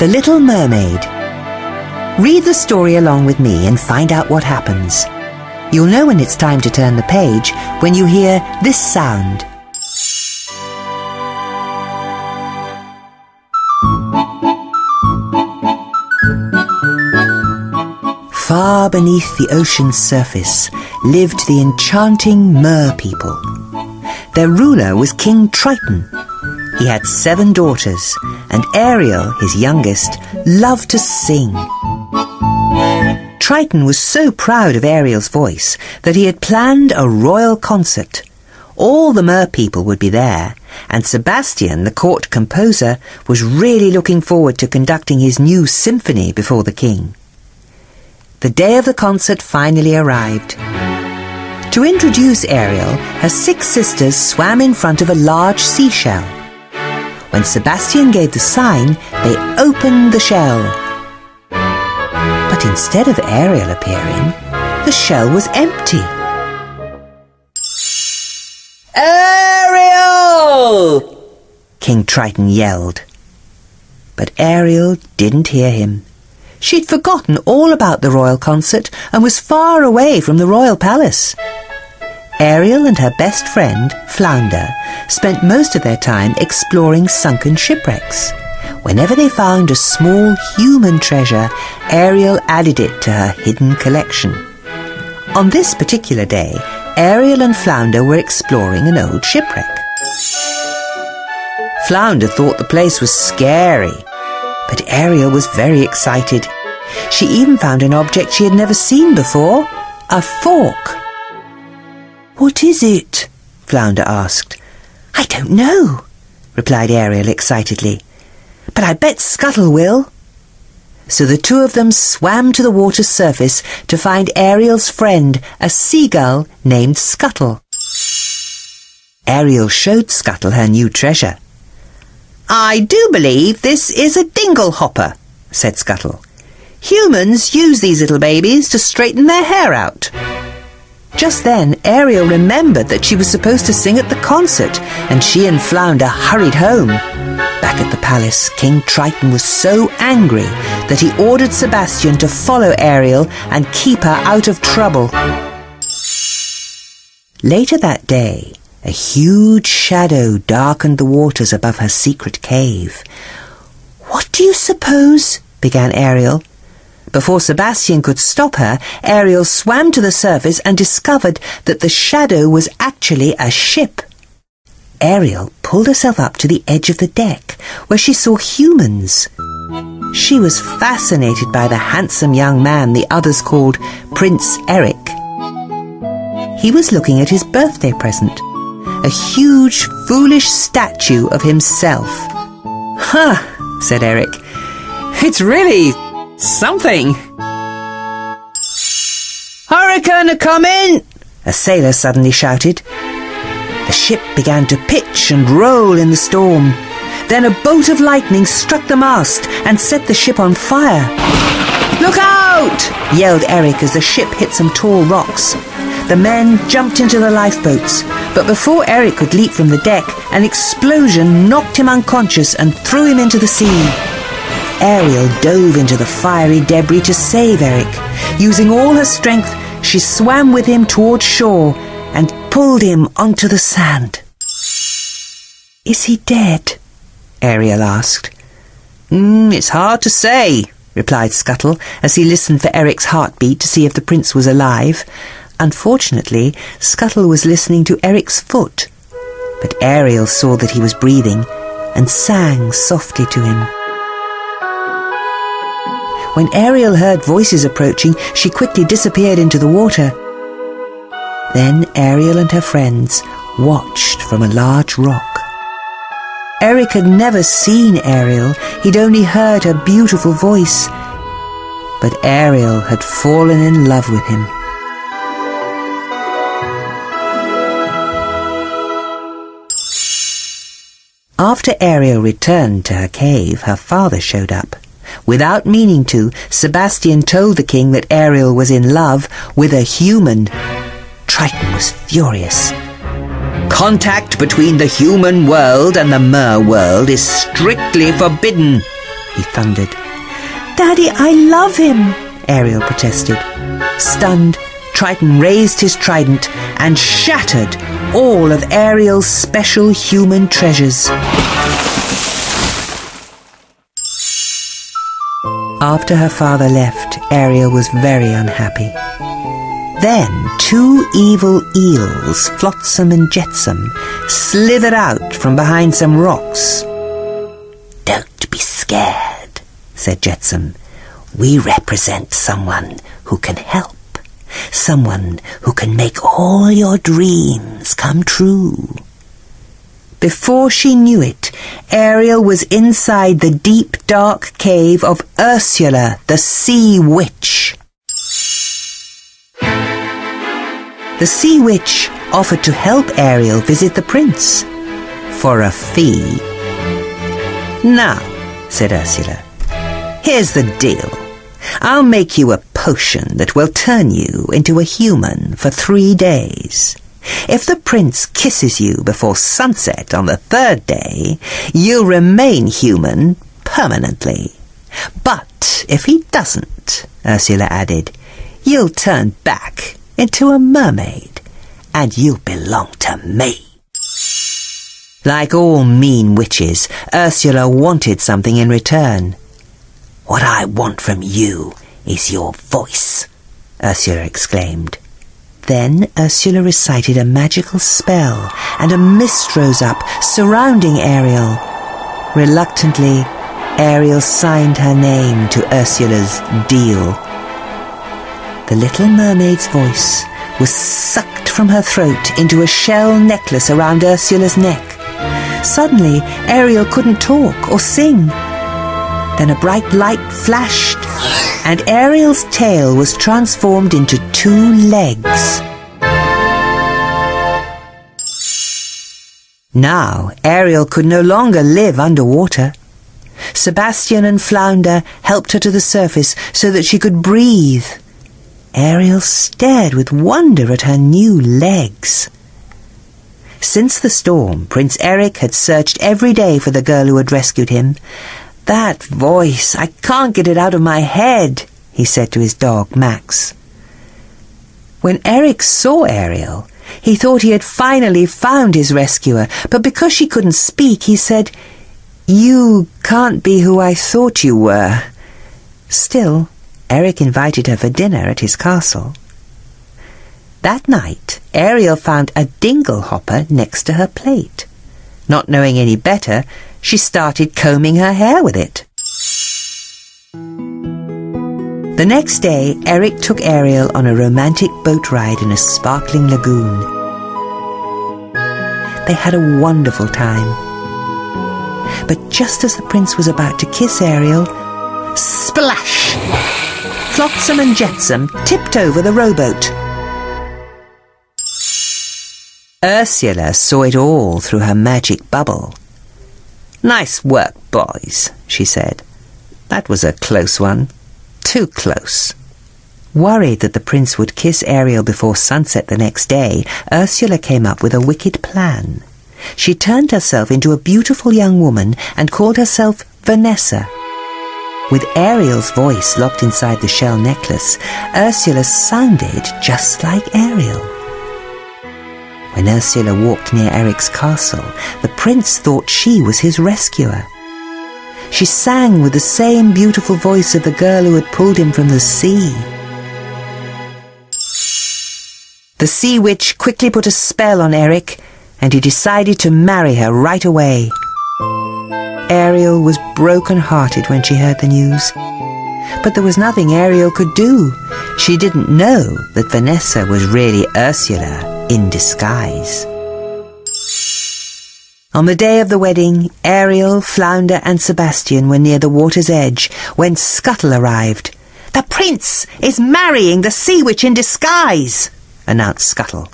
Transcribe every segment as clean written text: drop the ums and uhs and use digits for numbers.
The Little Mermaid. Read the story along with me and find out what happens. You'll know when it's time to turn the page when you hear this sound. Far beneath the ocean's surface lived the enchanting Mer people. Their ruler was King Triton. He had 7 daughters, and Ariel, his youngest, loved to sing. Triton was so proud of Ariel's voice that he had planned a royal concert. All the Mer people would be there, and Sebastian, the court composer, was really looking forward to conducting his new symphony before the king. The day of the concert finally arrived. To introduce Ariel, her 6 sisters swam in front of a large seashell. When Sebastian gave the sign, they opened the shell. But instead of Ariel appearing, the shell was empty. "Ariel!" King Triton yelled. But Ariel didn't hear him. She'd forgotten all about the royal concert and was far away from the royal palace. Ariel and her best friend, Flounder, spent most of their time exploring sunken shipwrecks. Whenever they found a small human treasure, Ariel added it to her hidden collection. On this particular day, Ariel and Flounder were exploring an old shipwreck. Flounder thought the place was scary, but Ariel was very excited. She even found an object she had never seen before, a fork. "What is it?" Flounder asked. "I don't know," replied Ariel excitedly. "But I bet Scuttle will." So the two of them swam to the water's surface to find Ariel's friend, a seagull named Scuttle. Ariel showed Scuttle her new treasure. "I do believe this is a dingle hopper," said Scuttle. "Humans use these little babies to straighten their hair out." Just then, Ariel remembered that she was supposed to sing at the concert, and she and Flounder hurried home. Back at the palace, King Triton was so angry that he ordered Sebastian to follow Ariel and keep her out of trouble. Later that day, a huge shadow darkened the waters above her secret cave. "What do you suppose?" began Ariel. Before Sebastian could stop her, Ariel swam to the surface and discovered that the shadow was actually a ship. Ariel pulled herself up to the edge of the deck, where she saw humans. She was fascinated by the handsome young man the others called Prince Eric. He was looking at his birthday present, a huge, foolish statue of himself. "Huh," said Eric. "It's really something." "Hurricane a-comin'!" a sailor suddenly shouted. The ship began to pitch and roll in the storm. Then a bolt of lightning struck the mast and set the ship on fire. "Look out!" yelled Eric as the ship hit some tall rocks. The men jumped into the lifeboats, but before Eric could leap from the deck, an explosion knocked him unconscious and threw him into the sea. Ariel dove into the fiery debris to save Eric. Using all her strength, she swam with him toward shore and pulled him onto the sand. "Is he dead?" Ariel asked. It's hard to say," replied Scuttle as he listened for Eric's heartbeat to see if the prince was alive. Unfortunately, Scuttle was listening to Eric's foot, but Ariel saw that he was breathing and sang softly to him. When Ariel heard voices approaching, she quickly disappeared into the water. Then Ariel and her friends watched from a large rock. Eric had never seen Ariel, he'd only heard her beautiful voice. But Ariel had fallen in love with him. After Ariel returned to her cave, her father showed up. Without meaning to, Sebastian told the king that Ariel was in love with a human. Triton was furious. "Contact between the human world and the Mer world is strictly forbidden," he thundered. "Daddy, I love him," Ariel protested. Stunned, Triton raised his trident and shattered all of Ariel's special human treasures. After her father left, Ariel was very unhappy. Then 2 evil eels, Flotsam and Jetsam, slithered out from behind some rocks. "Don't be scared," said Jetsam. "We represent someone who can help. Someone who can make all your dreams come true." Before she knew it, Ariel was inside the deep, dark cave of Ursula, the Sea Witch. The Sea Witch offered to help Ariel visit the prince for a fee. "Now," said Ursula, "here's the deal. I'll make you a potion that will turn you into a human for 3 days. If the prince kisses you before sunset on the 3rd day, you'll remain human permanently. But if he doesn't," Ursula added, "you'll turn back into a mermaid, and you'll belong to me." Like all mean witches, Ursula wanted something in return. "What I want from you is your voice," Ursula exclaimed. Then Ursula recited a magical spell, and a mist rose up, surrounding Ariel. Reluctantly, Ariel signed her name to Ursula's deal. The little mermaid's voice was sucked from her throat into a shell necklace around Ursula's neck. Suddenly, Ariel couldn't talk or sing. Then a bright light flashed, and Ariel's tail was transformed into 2 legs. Now, Ariel could no longer live underwater. Sebastian and Flounder helped her to the surface so that she could breathe. Ariel stared with wonder at her new legs. Since the storm, Prince Eric had searched every day for the girl who had rescued him. "That voice, I can't get it out of my head," he said to his dog, Max. When Eric saw Ariel, he thought he had finally found his rescuer, but because she couldn't speak, he said, "You can't be who I thought you were." Still, Eric invited her for dinner at his castle. That night, Ariel found a dingle hopper next to her plate. Not knowing any better, she started combing her hair with it. The next day, Eric took Ariel on a romantic boat ride in a sparkling lagoon. They had a wonderful time. But just as the prince was about to kiss Ariel, splash! Flotsam and Jetsam tipped over the rowboat. Ursula saw it all through her magic bubble. "Nice work, boys," she said. "That was a close one. Too close." Worried that the prince would kiss Ariel before sunset the next day, Ursula came up with a wicked plan. She turned herself into a beautiful young woman and called herself Vanessa. With Ariel's voice locked inside the shell necklace, Ursula sounded just like Ariel. When Ursula walked near Eric's castle, the prince thought she was his rescuer. She sang with the same beautiful voice of the girl who had pulled him from the sea. The Sea Witch quickly put a spell on Eric, and he decided to marry her right away. Ariel was broken-hearted when she heard the news. But there was nothing Ariel could do. She didn't know that Vanessa was really Ursula in disguise. On the day of the wedding, Ariel, Flounder and Sebastian were near the water's edge when Scuttle arrived. "The prince is marrying the Sea Witch in disguise," announced Scuttle.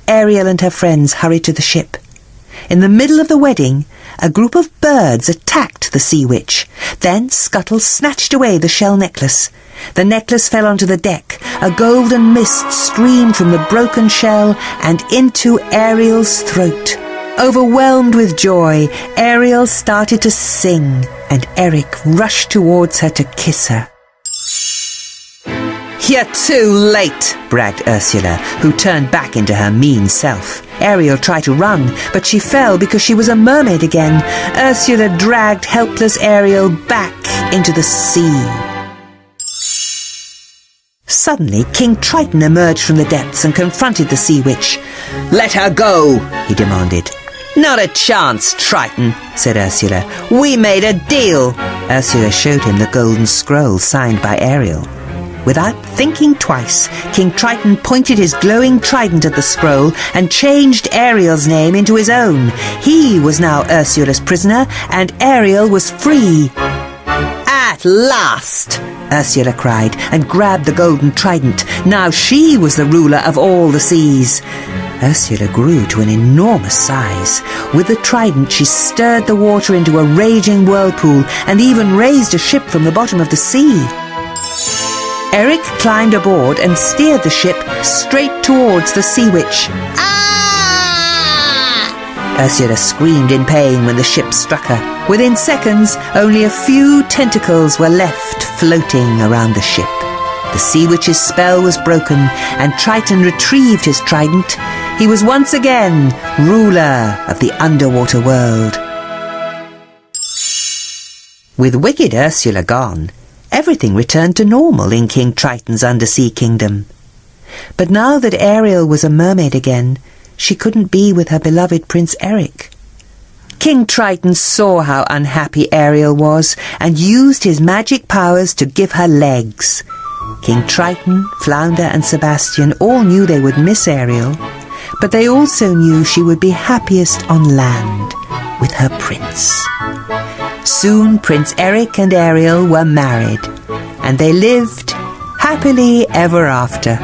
Ariel and her friends hurried to the ship. In the middle of the wedding, a group of birds attacked the Sea Witch. Then Scuttle snatched away the shell necklace. The necklace fell onto the deck. A golden mist streamed from the broken shell and into Ariel's throat. Overwhelmed with joy, Ariel started to sing, and Eric rushed towards her to kiss her. "You're too late," bragged Ursula, who turned back into her mean self. Ariel tried to run, but she fell because she was a mermaid again. Ursula dragged helpless Ariel back into the sea. Suddenly, King Triton emerged from the depths and confronted the sea witch. "Let her go," he demanded. "Not a chance, Triton," said Ursula. "We made a deal." Ursula showed him the golden scroll signed by Ariel. Without thinking twice, King Triton pointed his glowing trident at the scroll and changed Ariel's name into his own. He was now Ursula's prisoner, and Ariel was free. "At last!" Ursula cried and grabbed the golden trident. Now she was the ruler of all the seas. Ursula grew to an enormous size. With the trident she stirred the water into a raging whirlpool and even raised a ship from the bottom of the sea. Eric climbed aboard and steered the ship straight towards the sea witch. "Ah!" Ursula screamed in pain when the ship struck her. Within seconds, only a few tentacles were left floating around the ship. The sea witch's spell was broken, and Triton retrieved his trident. He was once again ruler of the underwater world. With wicked Ursula gone, everything returned to normal in King Triton's undersea kingdom. But now that Ariel was a mermaid again, she couldn't be with her beloved Prince Eric. King Triton saw how unhappy Ariel was and used his magic powers to give her legs. King Triton, Flounder and Sebastian all knew they would miss Ariel, but they also knew she would be happiest on land with her prince. Soon Prince Eric and Ariel were married, and they lived happily ever after.